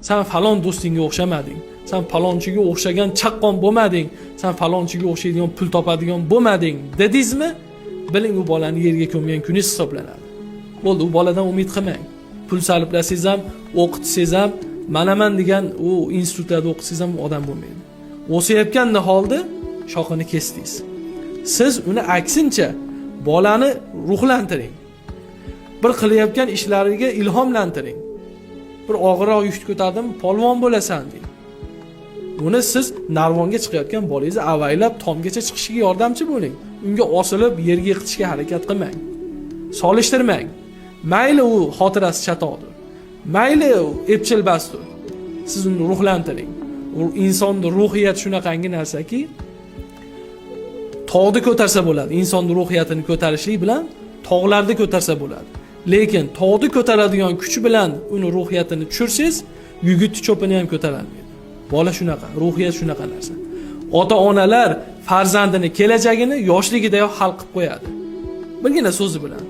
Sen falon do'stingga o'xshamading. Sen falonchiga o'xshagan chaqqon bo'lmading. Sen falonchiga o'xshaydigan pul topadigan bo'lmading, dedingizmi? Biling u bolani yerga ko'mgan kuningiz hisoblanadi. Bo'ldi, u boladan umid qilmang. Pul sarflasangiz ham, o'qitsangiz ham, manaman degan u institutlarda o'qitsangiz ham odam bo'lmaydi. O'sayotgan holda shoxini kesdingiz. Siz uni aksincha bolani ruhlantiring. Bir qilayotgan ishlariga ilhomlantiring. Bir og'irroq yukni ko'tardimi, polvon bo'lasan deng. Buni siz narvonga chiqayotgan bolangizni avaylab tomgacha chiqishiga yordamchi bo'ling. Unga osilib yerga yiqitishga harakat qilmang. Solishtirmang. Mayli u xotirasi chatoqdir. Mayli u epchilbasdir. Siz uni ruhlantiring. U insonning ruhiyati shunaqangi narsaki, tog'ni ko'tarsa bo'ladi. Insonning ruhiyatini ko'tarishlik bilan tog'larni ko'tarsa bo'ladi. Lekin tog'ni ko'taradigan kuchi bilan uni ruhiyatini tushirsangiz, yigitni cho'pini ham ko'tarolmaydi. Bola shunaqa, ruhiyat shunaqa narsa. Ota-onalar farzandini kelajagini yoshligidayoq hal qilib qo'yadi. Birgina so'zi bilan.